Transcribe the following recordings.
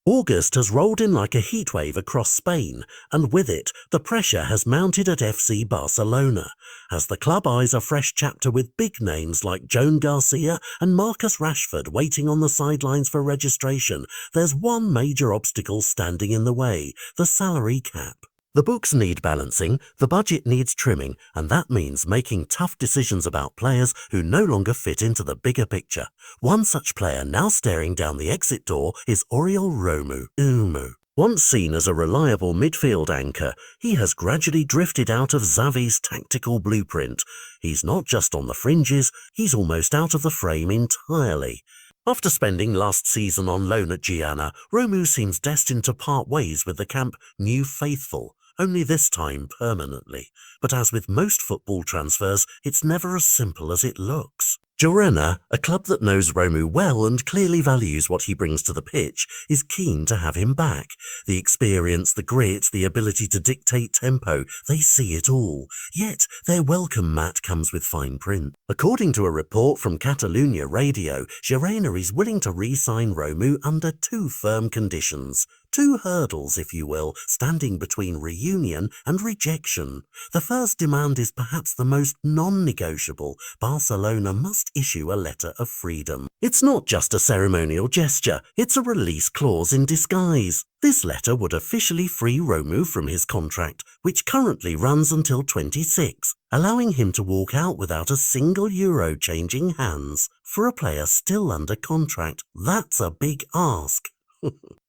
August has rolled in like a heatwave across Spain, and with it, the pressure has mounted at FC Barcelona, as the club eyes a fresh chapter with big names like Joan Garcia and Marcus Rashford waiting on the sidelines for registration. There's one major obstacle standing in the way: the salary cap. The books need balancing, the budget needs trimming, and that means making tough decisions about players who no longer fit into the bigger picture. One such player now staring down the exit door is Oriol Romeu. Once seen as a reliable midfield anchor, he has gradually drifted out of Xavi's tactical blueprint. He's not just on the fringes, he's almost out of the frame entirely. After spending last season on loan at Girona, Romeu seems destined to part ways with the camp new faithful, only this time permanently. But as with most football transfers, it's never as simple as it looks. Girona, a club that knows Romeu well and clearly values what he brings to the pitch, is keen to have him back. The experience, the grit, the ability to dictate tempo, they see it all. Yet their welcome mat comes with fine print. According to a report from Catalunya Radio, Girona is willing to re-sign Romeu under two firm conditions. Two hurdles, if you will, standing between reunion and rejection. The first demand is perhaps the most non-negotiable. Barcelona must issue a letter of freedom. It's not just a ceremonial gesture, it's a release clause in disguise. This letter would officially free Romeu from his contract, which currently runs until 26, allowing him to walk out without a single euro changing hands. For a player still under contract, that's a big ask.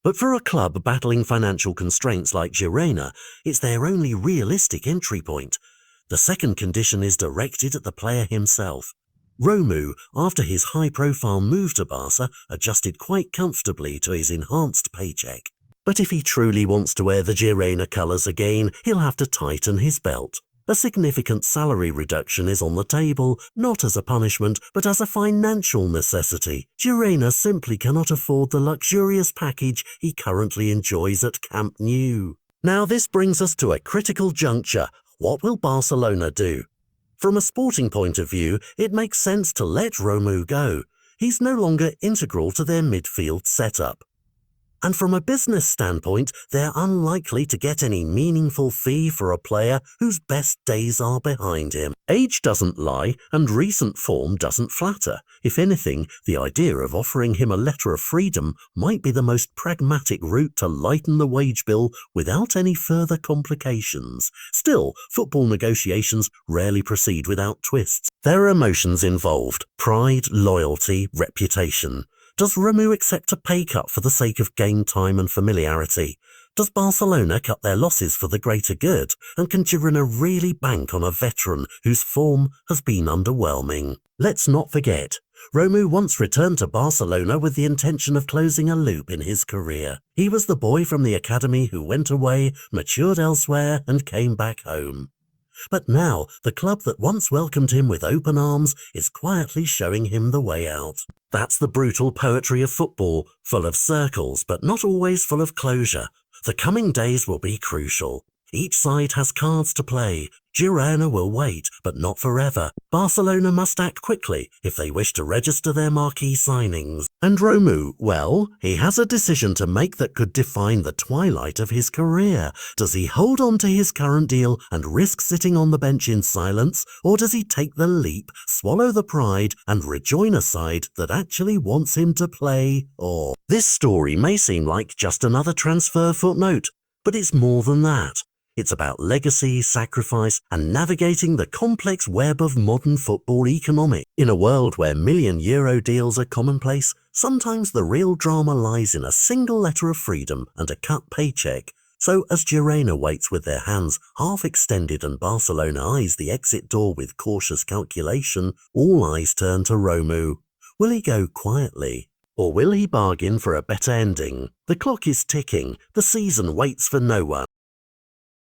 But for a club battling financial constraints like Girona, it's their only realistic entry point. The second condition is directed at the player himself. Romeu, after his high-profile move to Barca, adjusted quite comfortably to his enhanced paycheck. But if he truly wants to wear the Girona colours again, he'll have to tighten his belt. A significant salary reduction is on the table, not as a punishment, but as a financial necessity. Girona simply cannot afford the luxurious package he currently enjoys at Camp Nou. Now this brings us to a critical juncture. What will Barcelona do? From a sporting point of view, it makes sense to let Romeu go. He's no longer integral to their midfield setup. And from a business standpoint, they're unlikely to get any meaningful fee for a player whose best days are behind him. Age doesn't lie, and recent form doesn't flatter. If anything, the idea of offering him a letter of freedom might be the most pragmatic route to lighten the wage bill without any further complications. Still, football negotiations rarely proceed without twists. There are emotions involved: pride, loyalty, reputation. Does Romeu accept a pay cut for the sake of game time and familiarity? Does Barcelona cut their losses for the greater good? And can Girona really bank on a veteran whose form has been underwhelming? Let's not forget, Romeu once returned to Barcelona with the intention of closing a loop in his career. He was the boy from the academy who went away, matured elsewhere, and came back home. But now, the club that once welcomed him with open arms is quietly showing him the way out. That's the brutal poetry of football, full of circles, but not always full of closure. The coming days will be crucial. Each side has cards to play. Girona will wait, but not forever. Barcelona must act quickly if they wish to register their marquee signings. And Romeu, well, he has a decision to make that could define the twilight of his career. Does he hold on to his current deal and risk sitting on the bench in silence, or does he take the leap, swallow the pride, and rejoin a side that actually wants him to play? Or this story may seem like just another transfer footnote, but it's more than that. It's about legacy, sacrifice, and navigating the complex web of modern football economics. In a world where million-euro deals are commonplace, sometimes the real drama lies in a single letter of freedom and a cut paycheck. So as Girona waits with their hands half extended and Barcelona eyes the exit door with cautious calculation, all eyes turn to Romeu. Will he go quietly? Or will he bargain for a better ending? The clock is ticking. The season waits for no one.